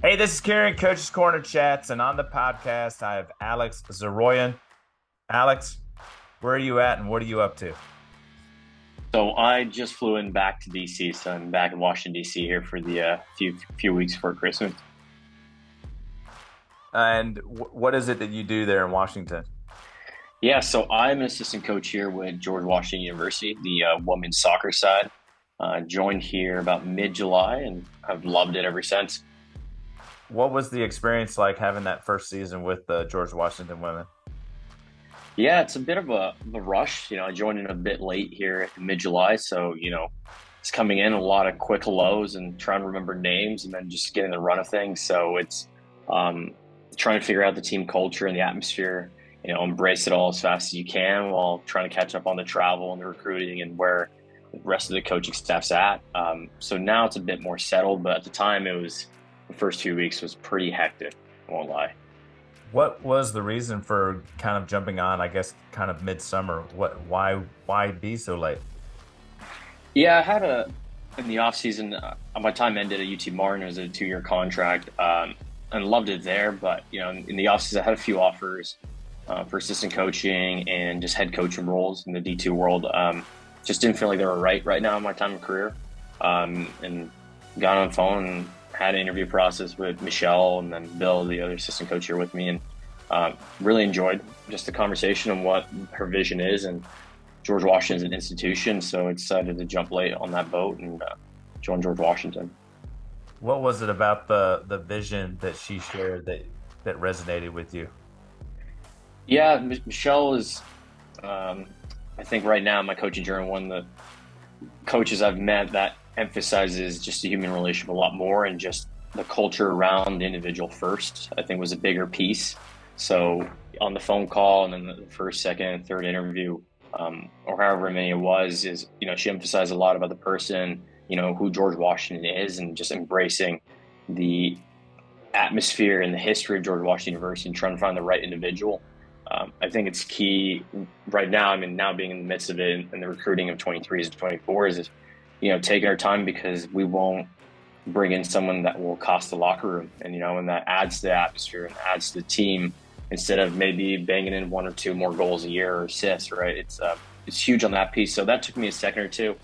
Hey, this is Kieran, Coach's Corner Chats, and on the podcast, I have Alex Zaroyan. Alex, where are you at and what are you up to? So I just flew in back to DC, so I'm back in Washington DC here for the few weeks for Christmas. And what is it that you do there in Washington? Yeah, so I'm an assistant coach here with George Washington University, the women's soccer side. Joined here about mid-July, and I've loved it ever since. What was the experience like having that first season with the George Washington women? Yeah, it's a bit of a rush. I joined in a bit late here in mid-July, so it's coming in a lot of quick hellos and trying to remember names, and then just getting the run of things. So it's um, trying to figure out the team culture and the atmosphere. Embrace it all as fast as you can while trying to catch up on the travel and the recruiting and where the rest of the coaching staff's at. So now it's a bit more settled, but at the time, the first 2 weeks was pretty hectic. I won't lie. What was the reason for kind of jumping on, I guess, kind of midsummer? Why be so late? Yeah, I had in the off season. My time ended at UT Martin. It was a 2-year contract, and loved it there. But in the off season, I had a few offers for assistant coaching and just head coaching roles in the D2 world. Just didn't feel like they were right now in my time of career. And got on the phone and had an interview process with Michelle and then Bill, the other assistant coach here with me, and really enjoyed just the conversation and what her vision is. And George Washington's an institution, so I decided to jump late on that boat and join George Washington. What was it about the vision that she shared that resonated with you? Yeah, Michelle is, I think right now in my coaching journey, one of the coaches I've met that emphasizes just the human relationship a lot more and just the culture around the individual first, I think was a bigger piece. So on the phone call and then the first, second, and third interview, or however many it was, is she emphasized a lot about the person, who George Washington is, and just embracing the atmosphere and the history of George Washington University and trying to find the right individual. I think it's key right now. I mean, now being in the midst of it and the recruiting of 23s and 24s is, taking our time because we won't bring in someone that will cost the locker room, and that adds to the atmosphere and adds to the team instead of maybe banging in one or two more goals a year or assists. Right? It's huge on that piece. So that took me a second or two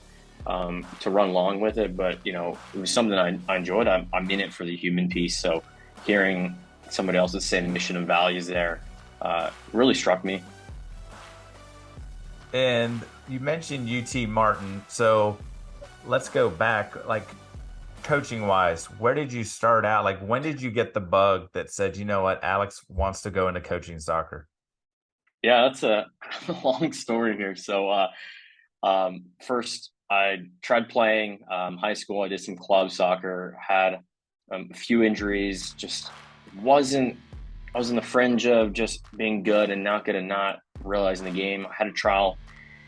to run along with it, but it was something I enjoyed. I'm in it for the human piece. So hearing somebody else's same mission and values there really struck me. And you mentioned UT Martin, so let's go back, like coaching wise, where did you start out? Like, when did you get the bug that said, you know what, Alex wants to go into coaching soccer? Yeah, that's a long story here. So first, I tried playing high school. I did some club soccer, had a few injuries, just wasn't, I was on the fringe of just being good and not good and not realizing the game. I had a trial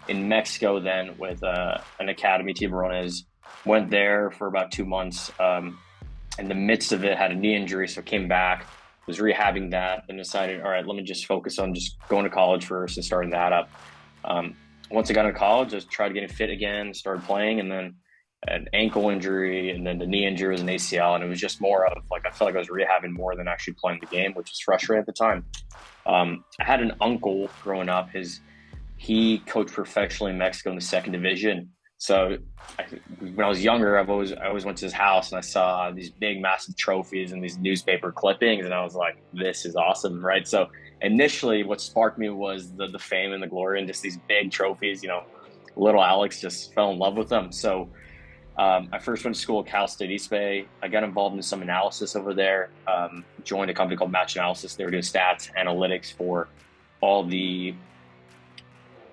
in Mexico then with an academy, Tiburones. Went there for about 2 months. In the midst of it, had a knee injury, so came back, was rehabbing that, and decided, all right, let me just focus on just going to college first and starting that up. Once I got into college, I tried getting fit again, started playing, and then an ankle injury, and then the knee injury was an ACL, and it was just more of like I felt like I was rehabbing more than actually playing the game, which was frustrating at the time. I had an uncle growing up. He coached professionally in Mexico in the second division. So when I was younger, I always went to his house and I saw these big, massive trophies and these newspaper clippings, and I was like, "This is awesome!" Right? So initially, what sparked me was the fame and the glory and just these big trophies. Little Alex just fell in love with them. So I first went to school at Cal State East Bay. I got involved in some analysis over there. Joined a company called Match Analysis. They were doing stats analytics for all the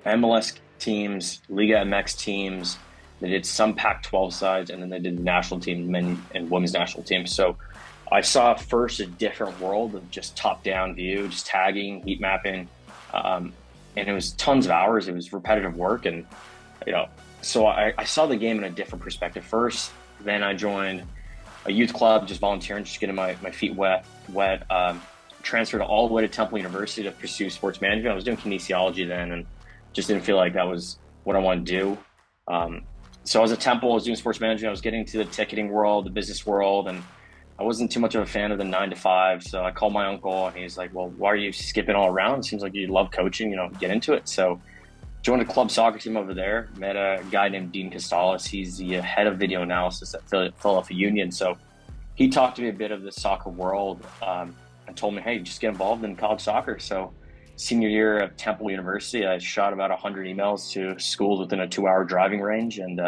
MLS teams, Liga MX teams. They did some Pac-12 sides, and then they did the national team, men and women's national teams. So I saw first a different world of just top-down view, just tagging, heat mapping, and it was tons of hours. It was repetitive work, and you know, so I saw the game in a different perspective first. Then I joined a youth club, just volunteering, just getting my feet wet. Transferred all the way to Temple University to pursue sports management. I was doing kinesiology then, and just didn't feel like that was what I wanted to do. So I was at Temple, I was doing sports management. I was getting to the ticketing world, the business world, and I wasn't too much of a fan of the 9 to 5. So I called my uncle and he's like, well, why are you skipping all around? Seems like you love coaching, get into it. So joined a club soccer team over there, met a guy named Dean Costales. He's the head of video analysis at Philadelphia Union. So he talked to me a bit of the soccer world, and told me, hey, just get involved in college soccer. So senior year at Temple University, I shot about 100 emails to schools within a 2-hour driving range. And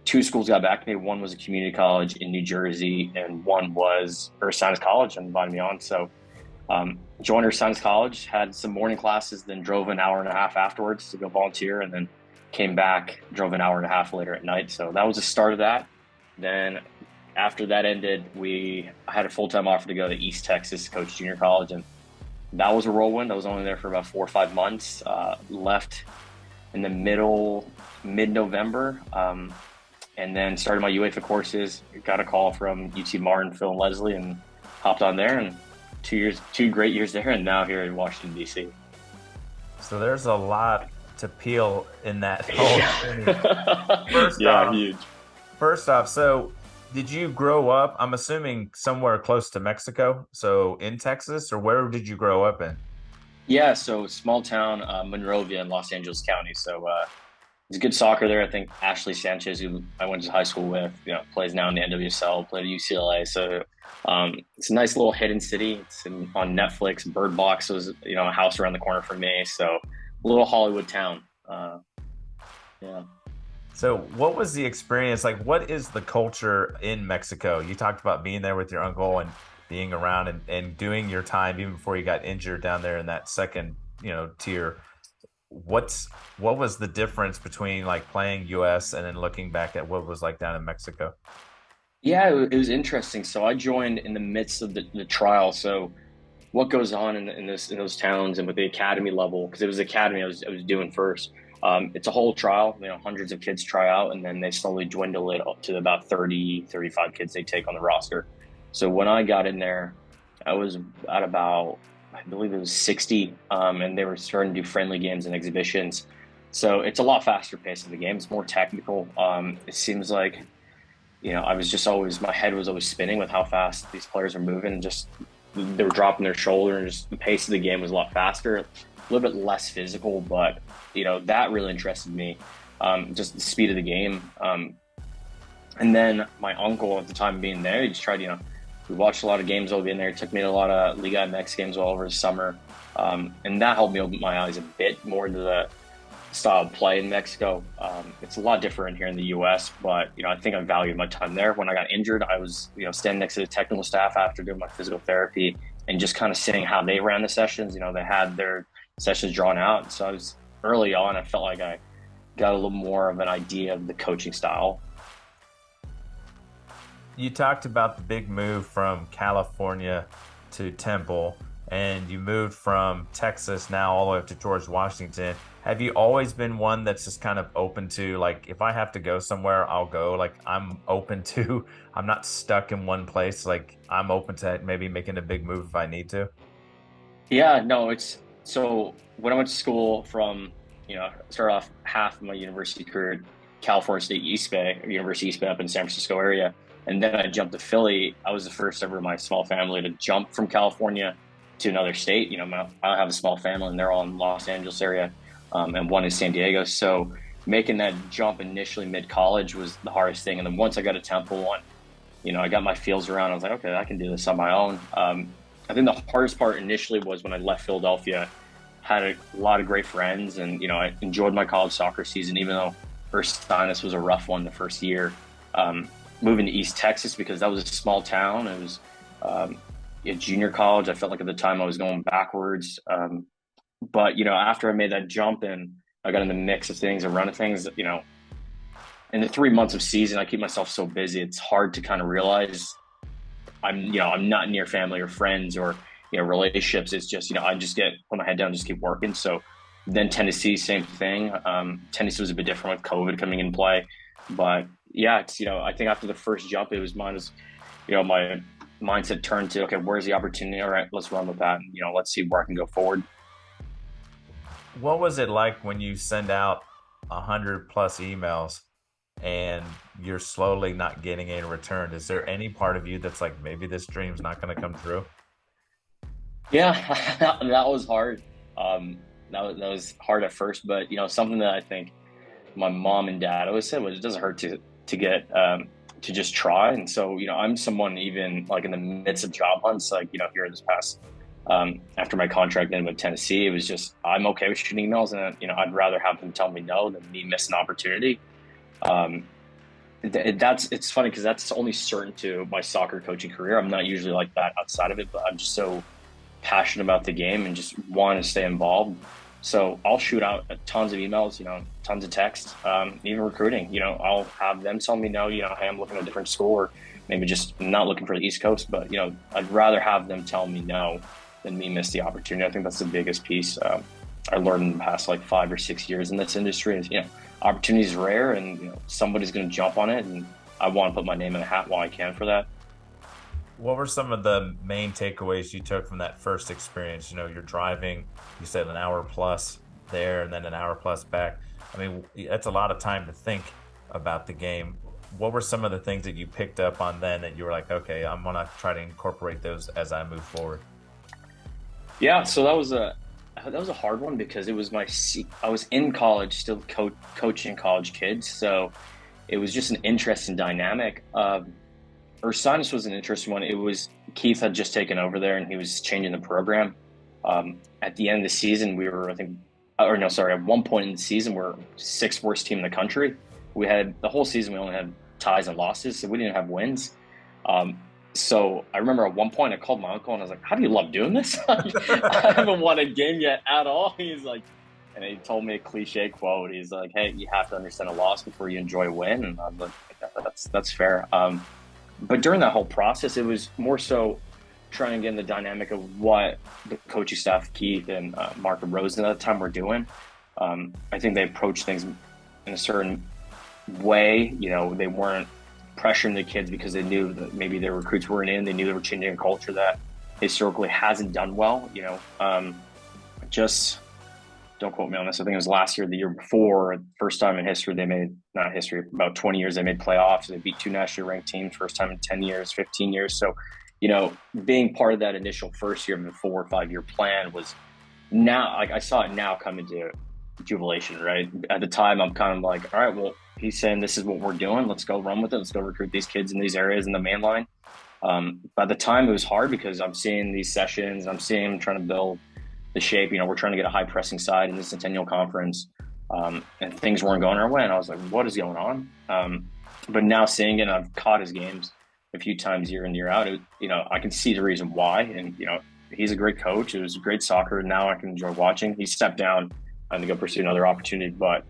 two schools got back to me. One was a community college in New Jersey, and one was Ursinus College, and invited me on. So joined Ursinus College, had some morning classes, then drove an hour and a half afterwards to go volunteer, and then came back, drove an hour and a half later at night. So that was the start of that. Then after that ended, I had a full-time offer to go to East Texas, coach junior college, and that was a whirlwind. I was only there for about 4 or 5 months. Left in the mid-November, and then started my UEFA courses. Got a call from UT Martin, Phil and Leslie, and hopped on there. And 2 years, 2 great years there, and now here in Washington D.C. So there's a lot to peel in that whole thing. First Yeah, off, huge. first off, so did you grow up? I'm assuming somewhere close to Mexico, so in Texas, or where did you grow up in? Yeah, so small town, Monrovia in Los Angeles County. So there's good soccer there. I think Ashley Sanchez, who I went to high school with, plays now in the NWSL, played at UCLA. So it's a nice little hidden city. On Netflix. Bird Box was, a house around the corner from me. So a little Hollywood town. Yeah. So what was the experience like? What is the culture in Mexico? You talked about being there with your uncle and being around and doing your time even before you got injured down there in that second, tier. What was the difference between like playing US and then looking back at what it was like down in Mexico? Yeah, it was interesting. So I joined in the midst of the trial. So what goes on in those towns and with the academy level, because it was the academy I was doing first. It's a whole trial. Hundreds of kids try out, and then they slowly dwindle it up to about 30, 35 kids they take on the roster. So when I got in there, I was at about, I believe it was 60, and they were starting to do friendly games and exhibitions. So it's a lot faster pace of the game. It's more technical. It seems like, I was just always, my head was always spinning with how fast these players are moving, and just they were dropping their shoulder, and just the pace of the game was a lot faster, a little bit less physical, but that really interested me. Just the speed of the game. And then my uncle at the time being there, he just tried, we watched a lot of games while being there. He took me to a lot of Liga MX games all over the summer. And that helped me open my eyes a bit more to the style of play in Mexico. It's a lot different here in the US, but I think I valued my time there. When I got injured, I was standing next to the technical staff after doing my physical therapy and just kind of seeing how they ran the sessions. They had their sessions drawn out. So I was early on, I felt like I got a little more of an idea of the coaching style. You talked about the big move from California to Temple, and you moved from Texas now all the way up to George Washington. Have you always been one that's just kind of open to, like, if I have to go somewhere, I'll go? Like, I'm open to, I'm not stuck in one place. Like, I'm open to maybe making a big move if I need to. Yeah, no, it's so when I went to school from, started off half of my university career at California State East Bay, or University East Bay up in San Francisco area. And then I jumped to Philly. I was the first ever in my small family to jump from California to another state. I have a small family and they're all in Los Angeles area, and one in San Diego. So making that jump initially mid college was the hardest thing. And then once I got to Temple and, I got my feels around, I was like, okay, I can do this on my own. I think the hardest part initially was when I left Philadelphia. Had a lot of great friends, and I enjoyed my college soccer season, even though Ursinus was a rough one the first year. Moving to East Texas, because that was a small town. It was a junior college. I felt like at the time I was going backwards. But after I made that jump and I got in the mix of things and running things, in the 3 months of season, I keep myself so busy. It's hard to kind of realize I'm not near family or friends or relationships. It's just I just put my head down, just keep working. So then Tennessee, same thing. Tennessee was a bit different with COVID coming in play, but yeah, it's I think after the first jump, it was my mindset turned to, okay, where's the opportunity? All right, let's run with that. And, let's see where I can go forward. What was it like when you send out 100 plus emails and you're slowly not getting a return, is there any part of you that's like, maybe this dream's not going to come true? Yeah, that was hard. That was hard at first, but something that I think my mom and dad always said was it doesn't hurt to get to just try. And so I'm someone even like in the midst of job hunts, like here this past after my contract ended with Tennessee, it was just I'm okay with shooting emails, and I'd rather have them tell me no than me miss an opportunity. Um, it's funny because that's only certain to my soccer coaching career. I'm not usually like that outside of it, but I'm just so passionate about the game and just want to stay involved. So I'll shoot out tons of emails, tons of texts, even recruiting. I'll have them tell me no, hey, I'm looking at a different school, or maybe just not looking for the East Coast. But I'd rather have them tell me no than me miss the opportunity. I think that's the biggest piece I learned in the past like 5 or 6 years in this industry. Is opportunity is rare, and somebody's going to jump on it, and I want to put my name in the hat while I can for that. What were some of the main takeaways you took from that first experience? You're driving, you said an hour plus there and then an hour plus back. I mean, that's a lot of time to think about the game. What were some of the things that you picked up on then that you were like, okay, I'm going to try to incorporate those as I move forward? Yeah, so that was a hard one because it was I was in college still coaching college kids, so it was just an interesting dynamic. Ursinus was an interesting one. It was Keith had just taken over there and he was changing the program. At the end of the season, we were, I think, or no, sorry, at one point in the season, we're sixth worst team in the country. We had the whole season, we only had ties and losses, so we didn't have wins. So I remember at one point I called my uncle and I was like, "How do you love doing this? I haven't won a game yet at all." He's like, and he told me a cliche quote. He's like, "Hey, you have to understand a loss before you enjoy a win." And I'm like, "That's fair." But during that whole process, it was more so trying to get in the dynamic of what the coaching staff, Keith and Mark and Rosen at the time were doing. I think they approached things in a certain way. They weren't pressuring the kids because they knew that maybe their recruits weren't in. They knew they were changing a culture that historically hasn't done well. Just don't quote me on this. I think it was last year, the year before, first time in history they made, not history, about 20 years they made playoffs. They beat two nationally ranked teams, first time in 10 years, 15 years. So, being part of that initial first year of the 4 or 5 year plan was now, like I saw it now come into jubilation, right? At the time, I'm kind of like, all right, well, he's saying this is what we're doing. Let's go run with it. Let's go recruit these kids in these areas in the main line. By the time, it was hard because I'm seeing these sessions, I'm seeing him trying to build the shape. We're trying to get a high pressing side in the Centennial Conference, and things weren't going our way. And I was like, what is going on? But now seeing it, I've caught his games a few times year in, year out. I can see the reason why. And, he's a great coach. It was great soccer. Now I can enjoy watching. He stepped down to go pursue another opportunity, but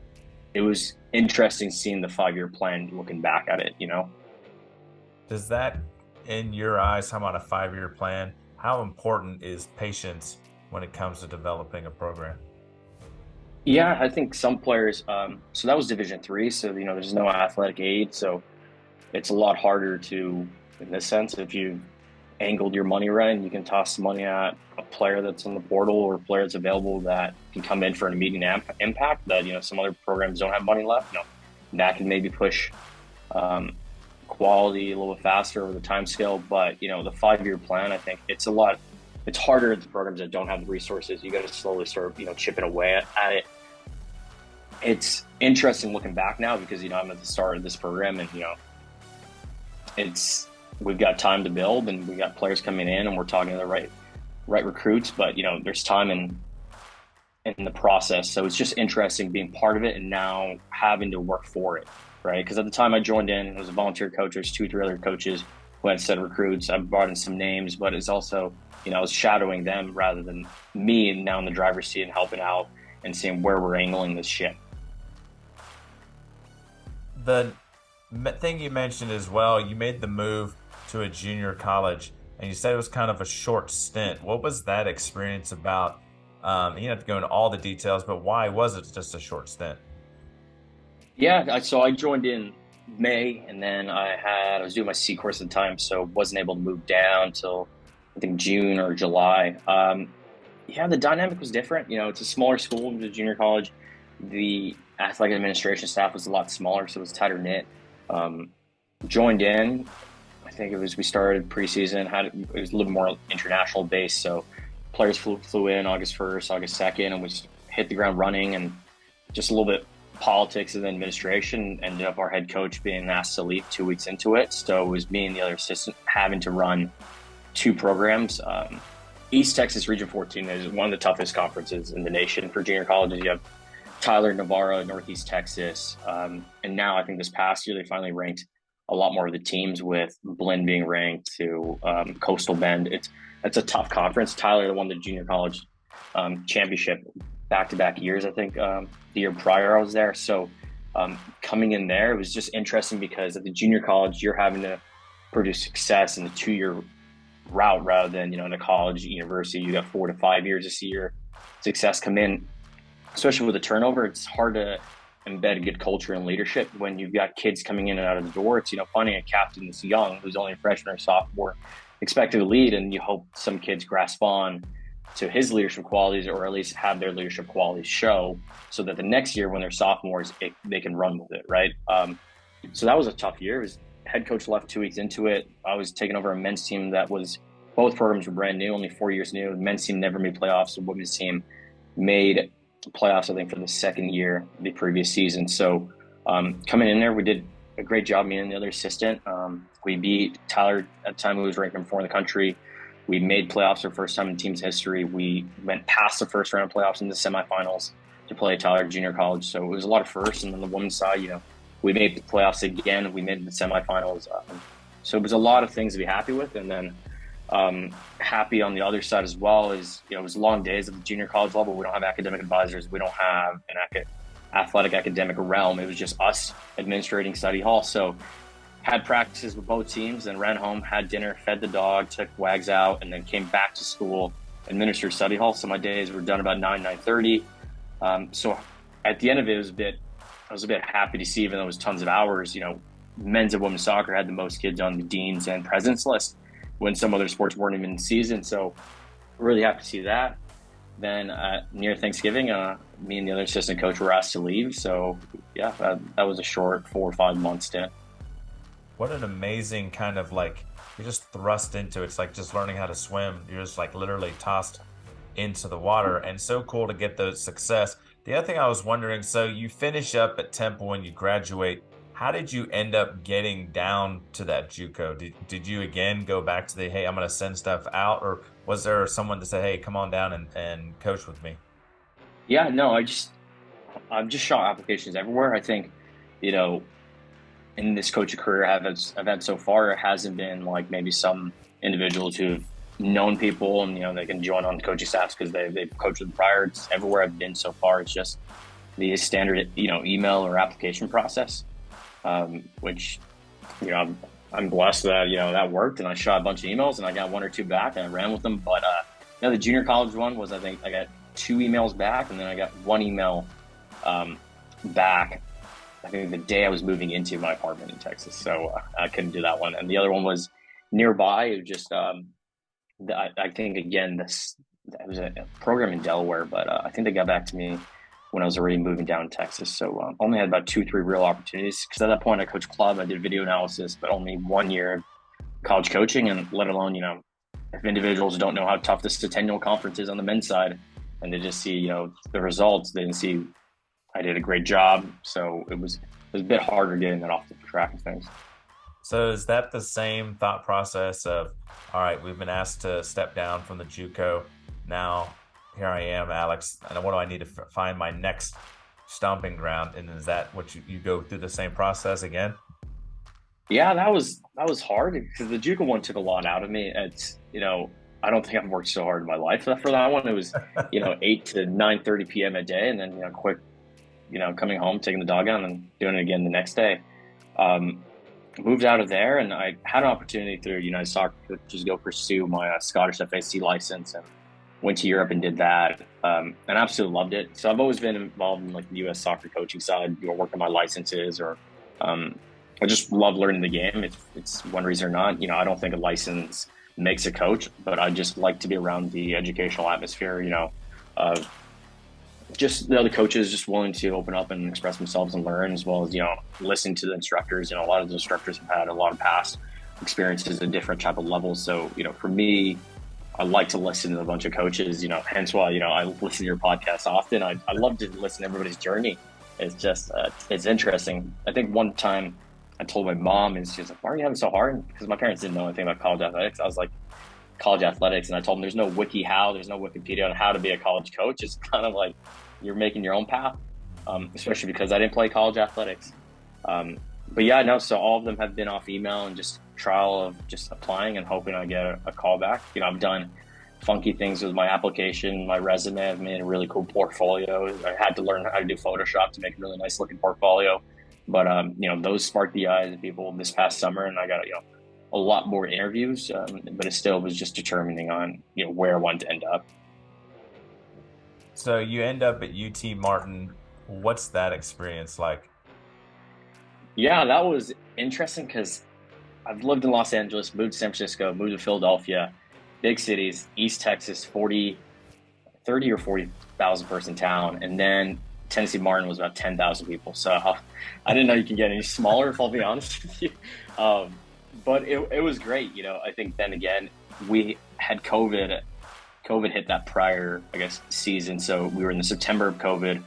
it was interesting seeing the 5 year plan looking back at it. Does that, in your eyes, how about a 5 year plan? How important is patience when it comes to developing a program? Yeah, I think some players. So that was Division III. So there's no athletic aid, so it's a lot harder to, in this sense, if you angled your money right and you can toss some money at a player that's on the portal or a player that's available that can come in for an immediate impact that some other programs don't have money left. That can maybe push quality a little bit faster over the time scale. But the 5 year plan, I think it's a lot. It's harder at the programs that don't have the resources. You got to slowly sort of chipping away at it. It's interesting looking back now because I'm at the start of this program and we've got time to build and we got players coming in and we're talking to the right recruits, but there's time in the process. So it's just interesting being part of it and now having to work for it, right? Because at the time I joined in, I was a volunteer coach. There's 2 or 3 other coaches who had set recruits. I brought in some names, but it's also I was shadowing them rather than me, and now in the driver's seat and helping out and seeing where we're angling this ship. The thing you mentioned as well, you made the move to a junior college, and you said it was kind of a short stint. What was that experience about? You don't have to go into all the details, but why was it just a short stint? Yeah, so I joined in May, and then I was doing my C course at the time, so wasn't able to move down till I think June or July. Yeah, the dynamic was different. It's a smaller school, it's a junior college. the athletic administration staff was a lot smaller, so it was tighter knit. Um, Joined in, I think we started preseason, it was a little more international based, so players flew in August 1st, August 2nd, and we just hit the ground running, and just a little bit politics and administration ended up our head coach being asked to leave 2 weeks into it. So it was me and the other assistant having to run two programs. East Texas Region 14 is one of the toughest conferences in the nation for junior colleges. You have Tyler, Navarro, Northeast Texas. And now I think this past year, they finally ranked a lot more of the teams, with Blinn being ranked to Coastal Bend. It's a tough conference. Tyler won the junior college championship back-to-back years, I think. The year prior I was there. So coming in there, it was just interesting because at the junior college, you're having to produce success in the 2-year route rather than, in a college, university, you got 4 to 5 years to see your success come in. Especially with the turnover, it's hard to embed good culture and leadership when you've got kids coming in and out of the door. It's, finding a captain that's young, who's only a freshman or sophomore, expected to lead, and you hope some kids grasp on to his leadership qualities, or at least have their leadership qualities show, so that the next year when they're sophomores, they can run with it, right? So that was a tough year. It was, head coach left 2 weeks into it. I was taking over a men's team that was, both programs were brand new, only 4 years new. The men's team never made playoffs. The women's team made playoffs, I think, for the second year the previous season. So coming in there, we did a great job, me and the other assistant. We beat Tyler at the time, who was ranked number 4 in the country. We made playoffs for the first time in team's history. We went past the first round of playoffs in the semifinals to play Tyler Junior College. So it was a lot of firsts. And on the women's side, we made the playoffs again. We made the semifinals. So it was a lot of things to be happy with. And then happy on the other side as well is, it was long days at the junior college level. We don't have academic advisors. We don't have an athletic academic realm. It was just us administrating study hall. So had practices with both teams, and ran home, had dinner, fed the dog, took Wags out, and then came back to school, administered study hall. So my days were done about 9:30. So at the end of it, I was a bit happy to see, even though it was tons of hours, men's and women's soccer had the most kids on the deans and presidents list when some other sports weren't even in season. So really happy to see that. Then near Thanksgiving, me and the other assistant coach were asked to leave. So yeah, that was a short 4 or 5 month stint. What an amazing kind of, like, you're just thrust into it. It's like just learning how to swim. You're just like literally tossed into the water, and so cool to get the success. The other thing I was wondering, so you finish up at Temple and you graduate. How did you end up getting down to that JUCO? Did you again go back to the, hey, I'm going to send stuff out, or was there someone to say, hey, come on down and coach with me? Yeah, no, I've just shot applications everywhere. I think, in this coaching career I've had so far, it hasn't been like maybe some individuals who've known people and, they can join on the coaching staffs because they've coached with them prior. It's everywhere I've been so far. It's just the standard, email or application process, which, I'm blessed that, that worked, and I shot a bunch of emails and I got 1 or 2 back and I ran with them. But, the junior college one was, I think I got 2 emails back, and then I got 1 email back, I think the day I was moving into my apartment in Texas. So I couldn't do that one. And the other one was nearby. It was just, I think, again, it was a program in Delaware, but I think they got back to me when I was already moving down to Texas. So only had about 2, 3 real opportunities, because at that point I coached club, I did video analysis, but only 1 year of college coaching. And let alone, if individuals don't know how tough this Centennial Conference is on the men's side, and they just see, the results, they didn't see I did a great job. So it was a bit harder getting that off the track of things. So is that the same thought process of, all right, we've been asked to step down from the JUCO. Now here I am, Alex, and what do I need to find my next stomping ground? And is that what you go through the same process again? Yeah, that was hard, because the JUCO one took a lot out of me. It's, I don't think I've worked so hard in my life for that one. It was, 8 to 9:30 p.m. a day, and then, quick, coming home, taking the dog out, and doing it again the next day. Moved out of there, and I had an opportunity through United Soccer to just go pursue my Scottish FAC license, and went to Europe and did that, and absolutely loved it. So I've always been involved in like the U.S. soccer coaching side, working my licenses, or I just love learning the game. It's one reason or not. I don't think a license makes a coach, but I just like to be around the educational atmosphere, of just the other coaches just willing to open up and express themselves and learn, as well as listen to the instructors. A lot of the instructors have had a lot of past experiences at different type of levels. So for me, I like to listen to a bunch of coaches. Hence why I listen to your podcast often. I love to listen to everybody's journey. It's just it's interesting. I think one time I told my mom, and she's like, "Why are you having so hard?" Because my parents didn't know anything about college athletics. I was like, college athletics, and I told them there's no there's no Wikipedia on how to be a college coach. It's kind of like you're making your own path, especially because I didn't play college athletics. But yeah, no, so all of them have been off email and just trial of just applying and hoping I get a call back. I've done funky things with my application, my resume. I've made a really cool portfolio. I had to learn how to do Photoshop to make a really nice looking portfolio. But those sparked the eyes of people this past summer, and I got a lot more interviews. But it still was just determining on where I wanted to end up. So you end up at UT Martin. What's that experience like? Yeah, that was interesting because I've lived in Los Angeles, moved to San Francisco, moved to Philadelphia, big cities, East Texas, 30 or 40,000 person town. And then Tennessee Martin was about 10,000 people. So I didn't know you could get any smaller, if I'll be honest with you. But it was great. I think then again, we had COVID. COVID hit that prior, I guess, season. So we were in the September of COVID,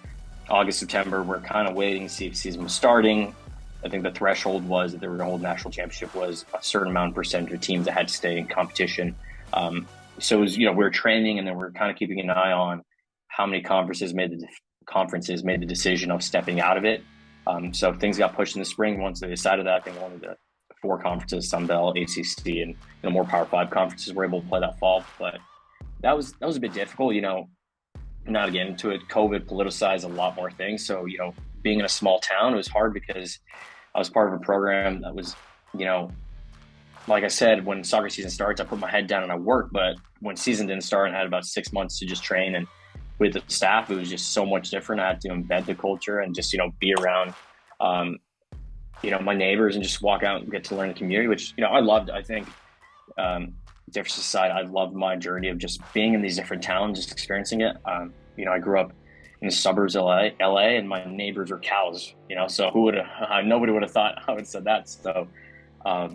August, September. We're kind of waiting to see if the season was starting. I think the threshold was that they were going to hold national championship was a certain amount of percentage of teams that had to stay in competition. So it was, we were training, and then we are kind of keeping an eye on how many conferences made the decision of stepping out of it. So things got pushed in the spring. Once they decided that, I think only the four conferences, Sun Belt, ACC, and more Power Five conferences were able to play that fall. But that was a bit difficult. Not to get into it, COVID politicized a lot more things. So being in a small town, it was hard because I was part of a program that was, like I said, when soccer season starts, I put my head down and I work. But when season didn't start, I had about 6 months to just train. And with the staff, it was just so much different. I had to embed the culture and just, be around, my neighbors and just walk out and get to learn the community, which, I loved. I think, difference aside, I loved my journey of just being in these different towns, just experiencing it. I grew up in the suburbs of LA, and my neighbors were cows, so nobody would have thought I would have said that. So, I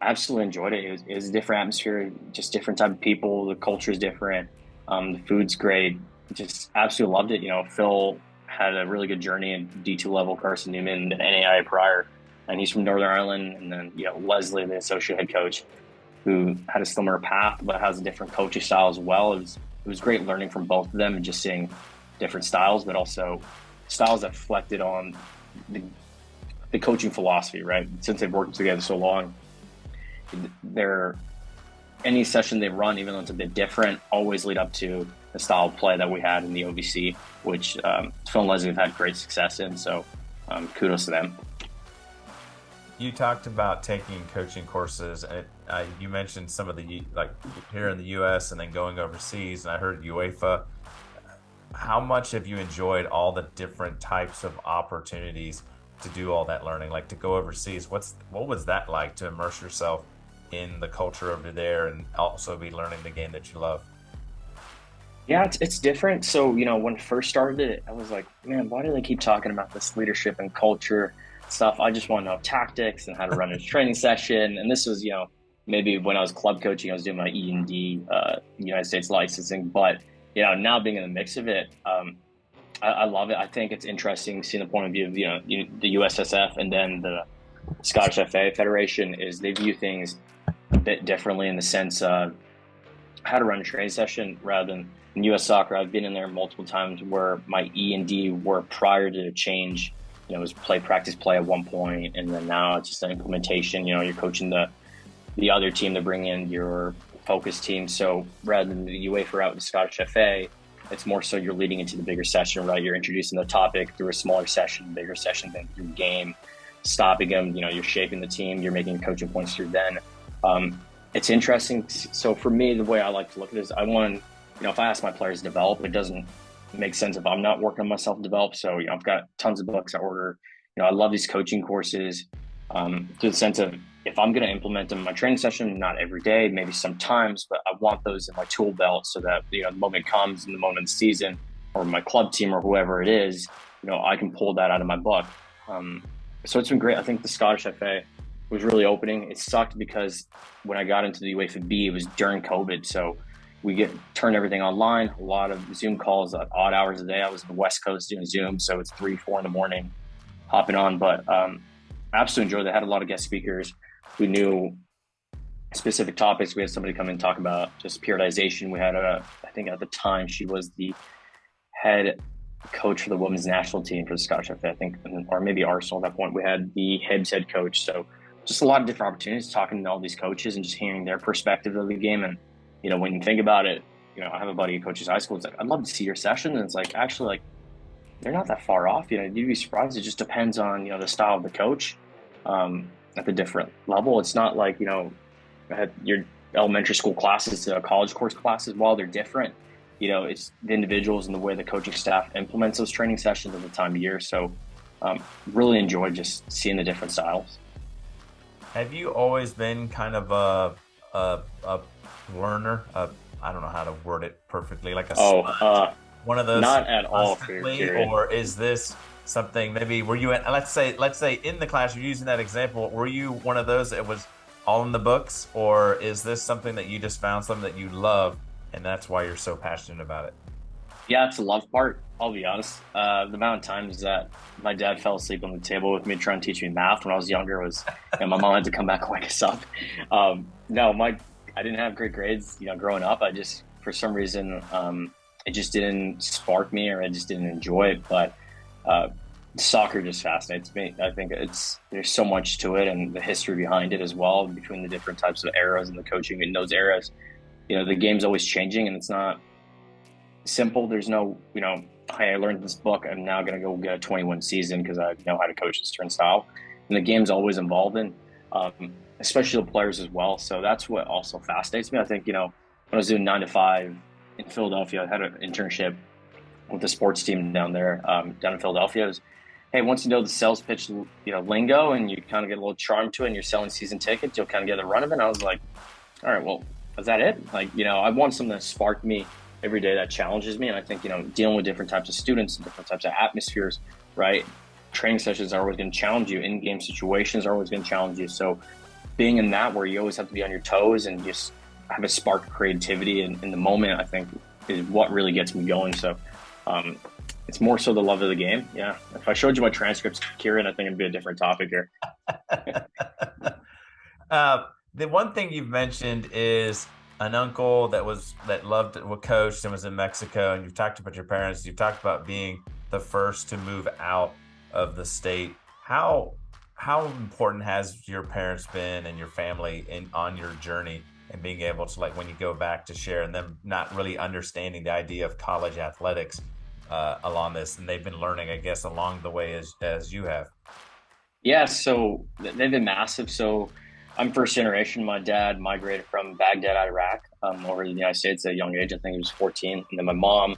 absolutely enjoyed it. It was a different atmosphere, just different type of people. The culture is different. The food's great. Just absolutely loved it. Phil had a really good journey in D2 level, Carson Newman, and NAIA prior, and he's from Northern Ireland. And then, Leslie, the associate head coach, who had a similar path, but has a different coaching style as well. It was great learning from both of them and just seeing different styles, but also styles that reflected on the coaching philosophy, right? Since they've worked together so long, any session they run, even though it's a bit different, always lead up to the style of play that we had in the OVC, which Phil and Leslie have had great success in. So kudos to them. You talked about taking coaching courses, and you mentioned some of the, like here in the U.S. and then going overseas, and I heard UEFA. How much have you enjoyed all the different types of opportunities to do all that learning, like to go overseas? What was that like to immerse yourself in the culture over there and also be learning the game that you love? Yeah, it's different. So, when I first started it, I was like, man, why do they keep talking about this leadership and culture stuff? I just want to know tactics and how to run a training session. And this was, maybe when I was club coaching, I was doing my E&D, United States licensing. But, now being in the mix of it, I love it. I think it's interesting seeing the point of view of, the USSF and then the Scottish FA Federation is they view things a bit differently in the sense of how to run a training session rather than in U.S. soccer. I've been in there multiple times where my E&D were prior to change. It was practice play at one point, and then now it's just an implementation. You're coaching the other team to bring in your focus team. So rather than the UEFA route, the Scottish FA, it's more so you're leading into the bigger session, right? You're introducing the topic through a smaller session, bigger session, then through game, stopping them. You're shaping the team. You're making coaching points through then. It's interesting. So for me, the way I like to look at it is I want, if I ask my players to develop, it doesn't make sense if I'm not working on myself to develop. So, I've got tons of books I order. I love these coaching courses to the sense of if I'm going to implement them in my training session, not every day, maybe sometimes, but I want those in my tool belt so that, the moment comes in the moment of the season, or my club team or whoever it is, I can pull that out of my book. So it's been great. I think the Scottish FA was really opening. It sucked because when I got into the UEFA B, it was during COVID. So we turned everything online, a lot of Zoom calls at odd hours a day. I was on the West Coast doing Zoom. So it's 3, 4 in the morning hopping on, but I absolutely enjoyed it. They had a lot of guest speakers who knew specific topics. We had somebody come in and talk about just periodization. We had I think at the time she was the head coach for the women's national team for the Scottish FA, I think, or maybe Arsenal at that point. We had the Hibs head coach. So just a lot of different opportunities talking to all these coaches and just hearing their perspective of the game. And, when you think about it, I have a buddy who coaches high school. It's like, I'd love to see your sessions. And it's like, actually, like, they're not that far off. You'd be surprised. It just depends on, the style of the coach at the different level. It's not like, your elementary school classes to college course classes. While they're different, it's the individuals and the way the coaching staff implements those training sessions at the time of year. So really enjoyed just seeing the different styles. Have you always been kind of a learner? I don't know how to word it perfectly, like a sponge? One of those, not at all, or is this something? Maybe were you at, let's say in the class, you're using that example, were you one of those that was all in the books, or is this something that you just found something that you love and that's why you're so passionate about it? Yeah, it's the love part. I'll be honest. The amount of times that my dad fell asleep on the table with me trying to teach me math when I was younger was, my mom had to come back and wake us up. No, I didn't have great grades, growing up. I just, for some reason, it just didn't spark me, or I just didn't enjoy it. But soccer just fascinates me. I think there's so much to it, and the history behind it as well, between the different types of eras and the coaching in those eras. The game's always changing, and it's not simple. There's no, hey, I learned this book, I'm now going to go get a 21 season because I know how to coach this certain style. And the game's always evolving, especially the players as well. So that's what also fascinates me. I think, when I was doing 9 to 5 in Philadelphia, I had an internship with the sports team down there, down in Philadelphia. It was, hey, once you know the sales pitch, lingo, and you kind of get a little charm to it, and you're selling season tickets, you'll kind of get the run of it. And I was like, all right, well, is that it? Like, I want something that sparked me every day, that challenges me. And I think, dealing with different types of students and different types of atmospheres, right? Training sessions are always going to challenge you. In-game situations are always going to challenge you. So being in that, where you always have to be on your toes and just have a spark of creativity in the moment, I think is what really gets me going. So it's more so the love of the game. Yeah. If I showed you my transcripts, Kieran, I think it'd be a different topic here. The one thing you've mentioned is an uncle that loved what coached and was in Mexico, and you've talked about your parents. You've talked about being the first to move out of the state. How important has your parents been and your family on your journey, and being able to, like, when you go back, to share, and them not really understanding the idea of college athletics along this, and they've been learning, I guess, along the way as you have? Yeah, so they've been massive. So I'm first generation. My dad migrated from Baghdad, Iraq, over to the United States at a young age. I think he was 14. And then my mom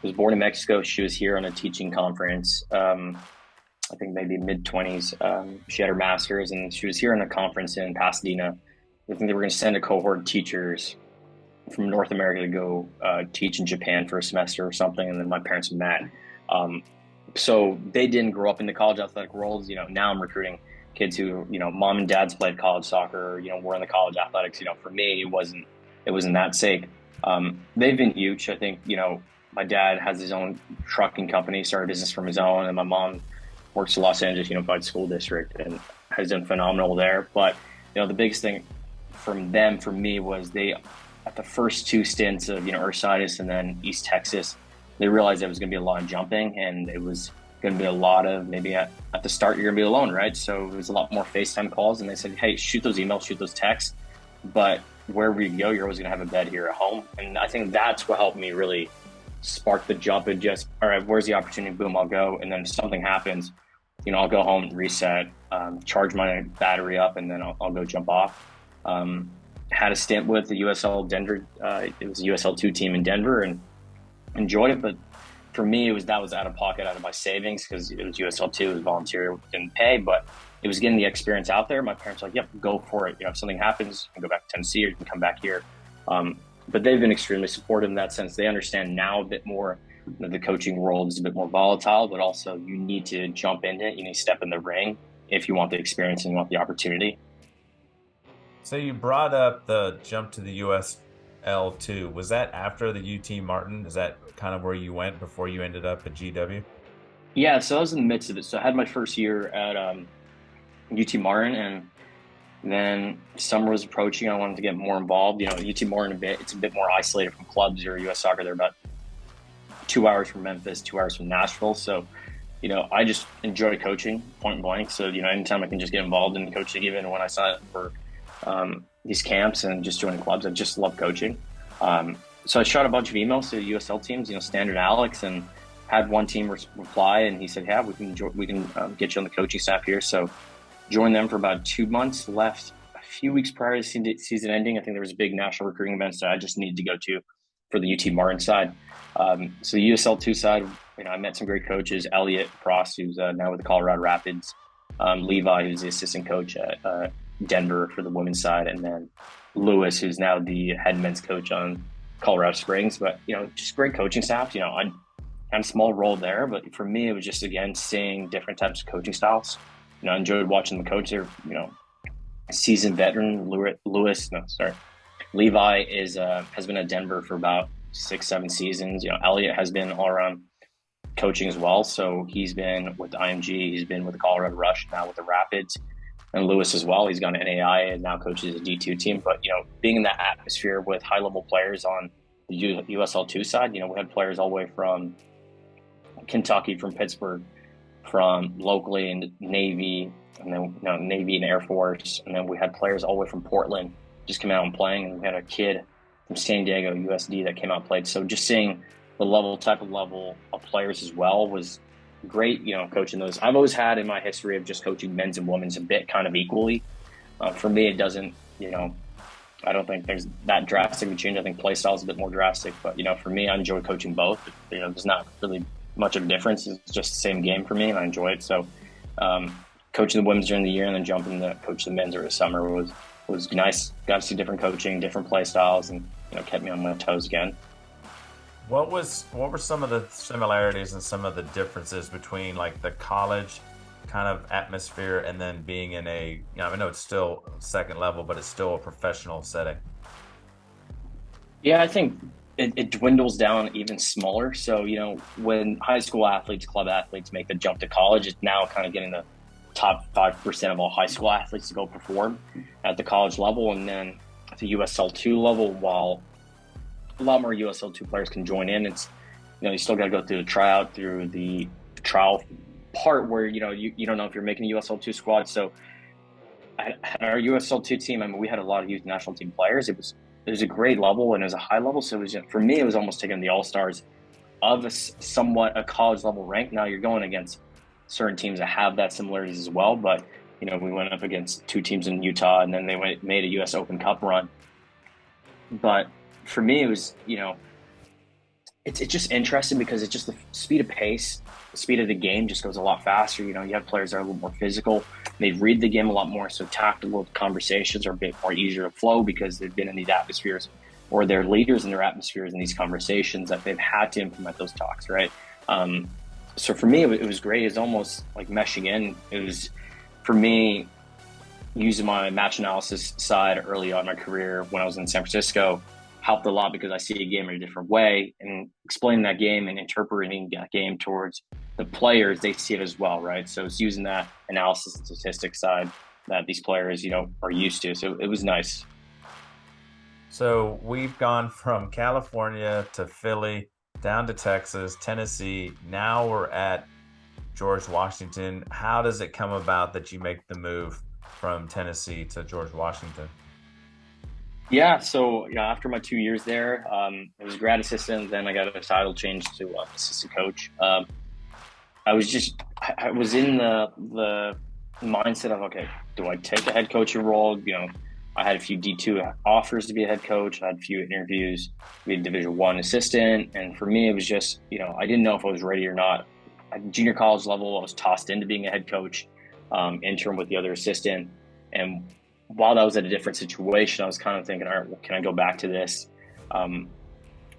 was born in Mexico. She was here on a teaching conference, I think maybe mid-20s. She had her master's, and she was here on a conference in Pasadena. I think they were going to send a cohort of teachers from North America to go teach in Japan for a semester or something. And then my parents met. So they didn't grow up in the college athletic world. Now I'm recruiting kids who, mom and dad's played college soccer, were in the college athletics. For me, it wasn't that sake. They've been huge. I think, my dad has his own trucking company, started a business from his own, and my mom works in Los Angeles Unified School District and has done phenomenal there. But, the biggest thing from them, for me, was they, at the first 2 stints of, Ursitis and then East Texas, they realized there was going to be a lot of jumping, and it was going to be a lot of, maybe at the start, you're going to be alone, right? So it was a lot more FaceTime calls, and they said, hey, shoot those emails, shoot those texts, but wherever you go, you're always going to have a bed here at home. And I think that's what helped me really spark the jump, and just, all right, where's the opportunity? Boom, I'll go. And then if something happens, I'll go home and reset, charge my battery up, and then I'll go jump off. Had a stint with the USL Denver. It was a USL2 team in Denver, and enjoyed it. But for me, that was out of pocket, out of my savings, because it was USL2, it was volunteer, didn't pay, but it was getting the experience out there. My parents were like, yep, go for it. If something happens, you can go back to Tennessee, or you can come back here. But they've been extremely supportive in that sense. They understand now a bit more the coaching world is a bit more volatile, but also you need to jump in it. You need to step in the ring if you want the experience and you want the opportunity. So you brought up the jump to the USL2. Was that after the UT Martin? Is that kind of where you went before you ended up at GW? Yeah, so I was in the midst of it. So I had my first year at UT Martin, and then summer was approaching. I wanted to get more involved. UT Martin it's a bit more isolated from clubs or US soccer. They're about 2 hours from Memphis, 2 hours from Nashville. So, I just enjoy coaching point blank. So, anytime I can just get involved in coaching, even when I sign up for these camps and just joining clubs, I just love coaching. So I shot a bunch of emails to USL teams, standard Alex, and had one team reply, and he said, "Yeah, we can get you on the coaching staff here." So joined them for about 2 months. Left a few weeks prior to season ending. I think there was a big national recruiting event that I just needed to go to for the UT Martin side. So the USL2 side, I met some great coaches. Elliot Pross, who's now with the Colorado Rapids. Levi, who's the assistant coach at Denver for the women's side, and then Lewis, who's now the head men's coach on Colorado Springs. But just great coaching staff. I'm a small role there, but for me, it was just again seeing different types of coaching styles. I enjoyed watching the coach there. Seasoned veteran Lewis. No, sorry, Levi has been at Denver for about 6-7 seasons. Elliot has been all around coaching as well. So he's been with the IMG, he's been with the Colorado Rush, now with the Rapids, and Lewis as well. He's gone to NAI and now coaches a D2 team. But being in that atmosphere with high level players on the USL2 side, we had players all the way from Kentucky, from Pittsburgh, from locally in Navy, and then Navy and Air Force, and then we had players all the way from Portland just come out and playing, and we had a kid from San Diego USD that came out and played. So just seeing the type of level of players as well was great. Coaching those, I've always had in my history of just coaching men's and women's a bit kind of equally. For me, it doesn't. I don't think there's that drastic of a change. I think play style is a bit more drastic, but for me, I enjoy coaching both. There's not really much of a difference. It's just the same game for me, and I enjoy it. So, coaching the women's during the year and then jumping to coach the men's over the summer was nice. Got to see different coaching, different play styles, and kept me on my toes again. What were some of the similarities and some of the differences between like the college kind of atmosphere and then being in I know it's still second level, but it's still a professional setting? Yeah, I think it dwindles down even smaller. So, when high school athletes, club athletes make the jump to college, it's now kind of getting the top 5% of all high school athletes to go perform at the college level. And then at the USL2 level, while a lot more USL2 players can join in, it's, you still got to go through the tryout, through the trial part where, you don't know if you're making a USL2 squad. So at our USL2 team, we had a lot of youth national team players. It was a great level and it was a high level. So for me, it was almost taking the all-stars of somewhat a college level rank. Now you're going against certain teams that have that similarities as well. But, we went up against two teams in Utah, and then they made a US Open Cup run. But for me, it was, it's just interesting because it's just the speed of pace, the speed of the game just goes a lot faster. You have players that are a little more physical. They read the game a lot more, so tactical conversations are a bit more easier to flow because they've been in these atmospheres, or they're leaders in their atmospheres in these conversations that they've had to implement those talks, right? So for me, it was great. It's almost like meshing in. It was, for me, using my match analysis side early on in my career when I was in San Francisco helped a lot because I see a game in a different way, and explaining that game and interpreting that game towards the players, they see it as well, right? So it's using that analysis and statistics side that these players, are used to. So it was nice. So we've gone from California to Philly, down to Texas, Tennessee. Now we're at George Washington. How does it come about that you make the move from Tennessee to George Washington? Yeah, so after my 2 years there, it was grad assistant. Then I got a title change to assistant coach. I was in the mindset of, okay, do I take a head coaching role? I had a few D2 offers to be a head coach. I had a few interviews to be a Division I assistant, and for me, it was just I didn't know if I was ready or not. At junior college level, I was tossed into being a head coach, interim with the other assistant, and while that was at a different situation, I was kind of thinking, all right, well, can I go back to this?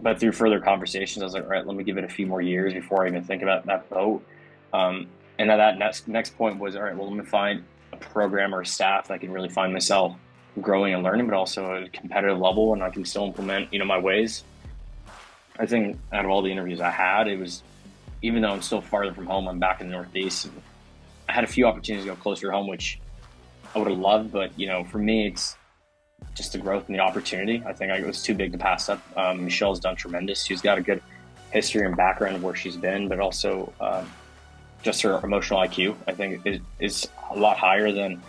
But through further conversations, I was like, all right, let me give it a few more years before I even think about that boat. And then that next point was, all right, well, let me find a program or a staff that I can really find myself growing and learning, but also at a competitive level, and I can still implement, my ways. I think out of all the interviews I had, it was, even though I'm still farther from home, I'm back in the Northeast. I had a few opportunities to go closer to home, which I would have loved, but for me, it's just the growth and the opportunity. I think it was too big to pass up. Michelle's done tremendous. She's got a good history and background of where she's been, but also just her emotional IQ, I think, is a lot higher than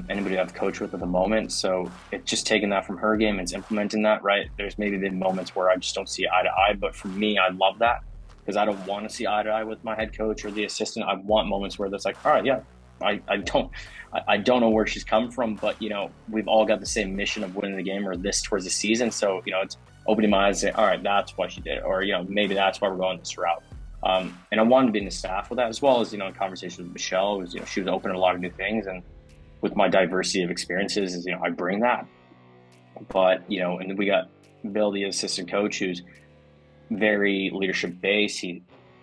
anybody I've coached with at the moment. So it's just taking that from her game and it's implementing that, right? There's maybe been moments where I just don't see eye to eye, but for me, I love that because I don't want to see eye to eye with my head coach or the assistant. I want moments where that's like, all right, yeah, I don't know where she's come from, but we've all got the same mission of winning the game or this towards the season. So it's opening my eyes and say, all right, that's why she did it, or maybe that's why we're going this route. And I wanted to be in the staff with that, as well as in conversation with Michelle. It was, she was open to a lot of new things, and with my diversity of experiences, I bring that. But and then we got Bill, the assistant coach, who's very leadership based.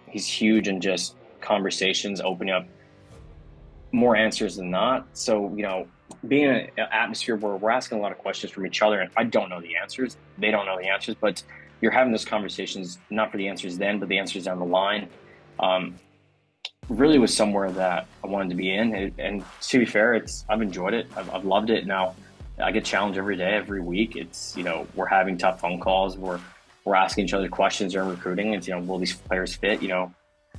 He's huge in just conversations, opening up more answers than not. So, being in an atmosphere where we're asking a lot of questions from each other, and I don't know the answers, they don't know the answers, but you're having those conversations, not for the answers then, but the answers down the line, really was somewhere that I wanted to be in. And to be fair, I've enjoyed it. I've loved it. Now I get challenged every day, every week. It's, we're having tough phone calls. We're asking each other questions during recruiting. It's, will these players fit?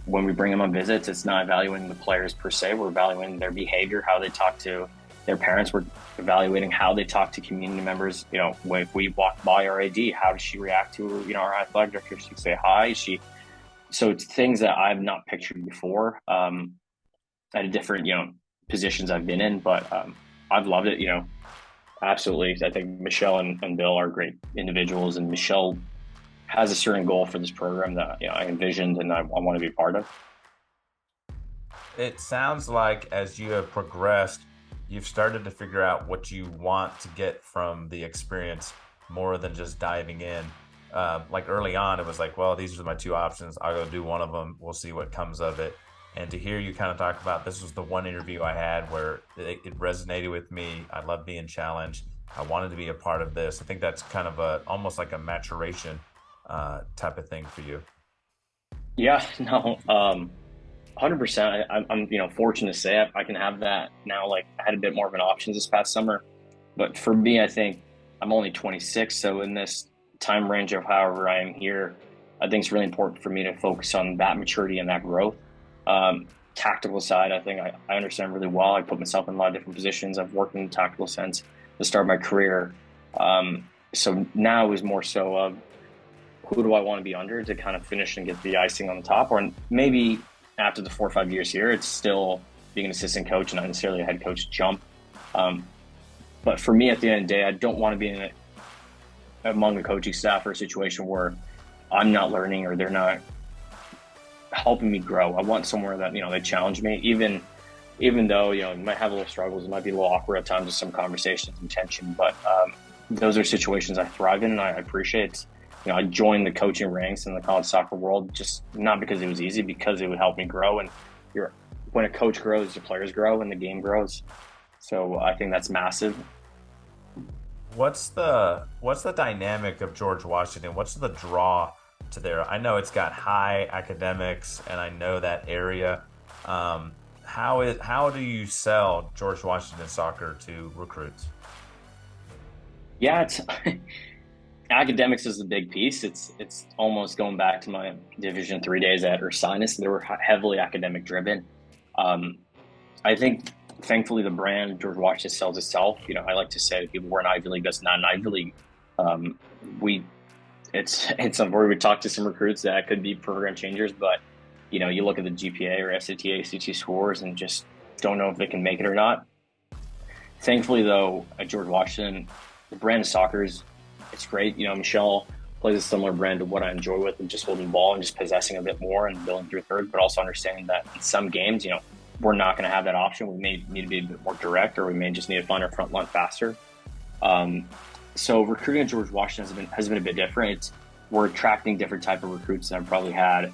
When we bring them on visits, it's not evaluating the players per se. We're evaluating their behavior, how they talk to their parents. We're evaluating how they talk to community members. If we walk by our AD, how does she react to, our athletic director? She say hi. So it's things that I've not pictured before at different, positions I've been in, but I've loved it, absolutely. I think Michelle and Bill are great individuals, and Michelle has a certain goal for this program that I envisioned and I want to be a part of. It sounds like as you have progressed, you've started to figure out what you want to get from the experience more than just diving in. Like early on, it was like, well, these are my two options. I'll go do one of them. We'll see what comes of it. And to hear you kind of talk about, this was the one interview I had where it resonated with me. I love being challenged. I wanted to be a part of this. I think that's kind of almost like a maturation type of thing for you. Yeah, no, 100%. I'm fortunate to say I can have that now. Like, I had a bit more of an option this past summer, but for me, I think I'm only 26, so in this time range of however I am here, I think it's really important for me to focus on that maturity and that growth. Tactical side, I think I understand really well. I put myself in a lot of different positions. I've worked in the tactical sense to start my career. So now is more so of who do I want to be under to kind of finish and get the icing on the top, or maybe after the 4 or 5 years here, it's still being an assistant coach and not necessarily a head coach jump. But for me, at the end of the day, I don't want to be among the coaching staff or a situation where I'm not learning or they're not helping me grow. I want somewhere that, they challenge me, even though, you might have a little struggles, it might be a little awkward at times with some conversations and tension, but those are situations I thrive in and I appreciate. I joined the coaching ranks in the college soccer world, just not because it was easy, because it would help me grow. And when a coach grows, the players grow and the game grows. So I think that's massive. What's the dynamic of George Washington? What's the draw to there? I know it's got high academics, and I know that area. How do you sell George Washington soccer to recruits? Yeah, it's academics is the big piece. It's almost going back to my Division III days at Ursinus. They were heavily academic driven. I think thankfully the brand George Washington sells itself. I like to say to people, we're an Ivy League that's not an Ivy League. It's where we talk to some recruits that could be program changers, but you look at the GPA or SAT, ACT scores and just don't know if they can make it or not. Thankfully, though, at George Washington, the brand of soccer it's great. Michelle plays a similar brand to what I enjoy with, and just holding the ball and just possessing a bit more and building through third, but also understanding that in some games, we're not going to have that option. We may need to be a bit more direct, or we may just need to find our front line faster. So recruiting at George Washington has been a bit different. It's we're attracting different type of recruits than I've probably had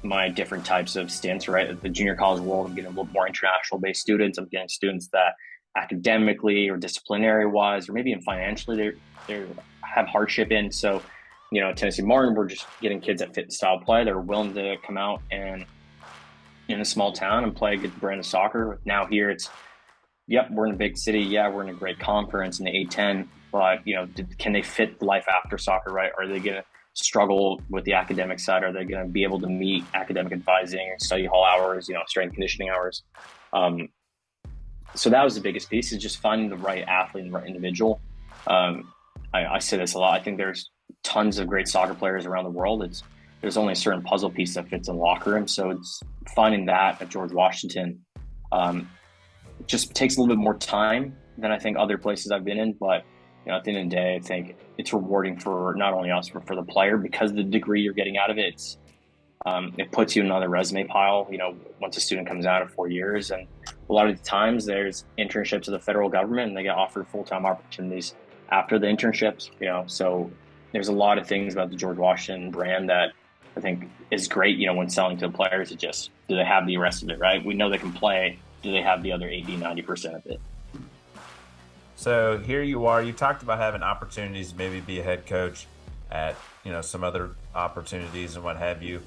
my different types of stints, right? At the junior college world, I'm getting a little more international based students. I'm getting students that academically or disciplinary wise, or maybe even financially, they have hardship in. So, at Tennessee Martin, we're just getting kids that fit the style of play. They're willing to come out and in a small town and play a good brand of soccer. Now here it's, yep, we're in a big city. Yeah, we're in a great conference in the A10, but can they fit life after soccer, right? Are they going to struggle with the academic side? Are they going to be able to meet academic advising, study hall hours, strength conditioning hours? So that was the biggest piece, is just finding the right athlete and the right individual. I say this a lot. I think there's tons of great soccer players around the world. There's only a certain puzzle piece that fits in the locker room. So it's finding that at George Washington. It just takes a little bit more time than I think other places I've been in. But at the end of the day, I think it's rewarding for not only us, but for the player, because the degree you're getting out of it, it puts you in another resume pile, once a student comes out of 4 years. And a lot of the times there's internships with the federal government and they get offered full-time opportunities after the internships, so there's a lot of things about the George Washington brand that I think is great, when selling to the players. It just, do they have the rest of it, right? We know they can play. Do they have the other 80, 90% of it? So here you are. You talked about having opportunities to maybe be a head coach at, some other opportunities and what have you.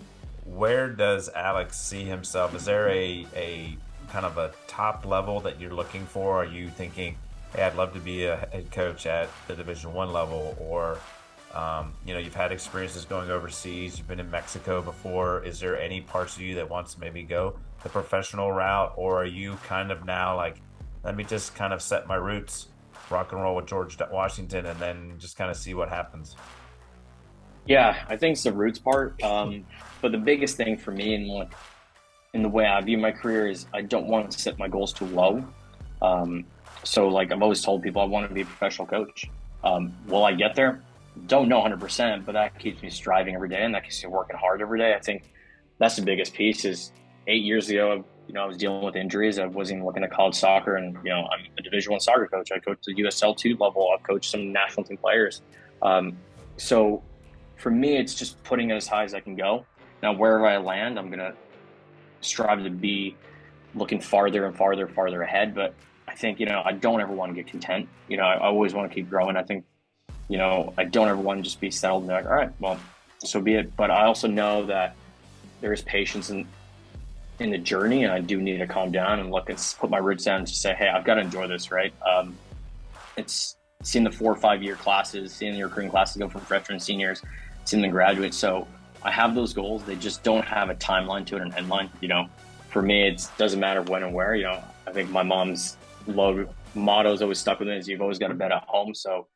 Where does Alex see himself? Is there a kind of a top level that you're looking for? Are you thinking, hey, I'd love to be a head coach at the Division I level, or you've had experiences going overseas. You've been in Mexico before. Is there any parts of you that wants to maybe go the professional route, or are you kind of now like, let me just kind of set my roots, rock and roll with George Washington, and then just kind of see what happens? Yeah, I think it's the roots part. But the biggest thing for me, and in the way I view my career, is I don't want to set my goals too low. So I've always told people I want to be a professional coach. Will I get there? Don't know 100%, but that keeps me striving every day, and that keeps me working hard every day. I think that's the biggest piece. Is 8 years ago, I was dealing with injuries. I wasn't even looking at college soccer, and I'm a Division I soccer coach. I coach the USL2 level. I've coached some national team players. So for me, it's just putting it as high as I can go. Now, wherever I land, I'm gonna strive to be looking farther and farther ahead. But I think I don't ever want to get content. I always want to keep growing. I think I don't ever want to just be settled and be like, all right, well, so be it. But I also know that there is patience in the journey, and I do need to calm down and put my roots down and just say, hey, I've got to enjoy this, right? It's seeing the 4 or 5 year classes, seeing the recruiting classes go from freshmen to seniors, seeing the graduates. So I have those goals. They just don't have a timeline to it, an end line. For me, it doesn't matter when and where. I think my mom's motto is always stuck with me, is you've always got a bed at home. So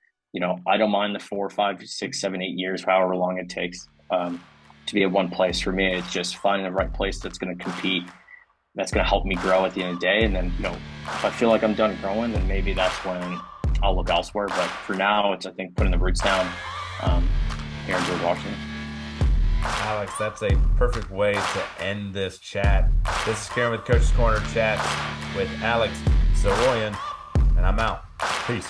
I don't mind the 4, 5, 6, 7, 8 years, however long it takes to be at one place. For me, it's just finding the right place that's going to compete, that's going to help me grow at the end of the day. And then, if I feel like I'm done growing, then maybe that's when I'll look elsewhere. But for now, it's, I think, putting the roots down here in George Washington. Alex, that's a perfect way to end this chat. This is Karen with Coach's Corner Chats with Alex Zaroyan, and I'm out. Peace.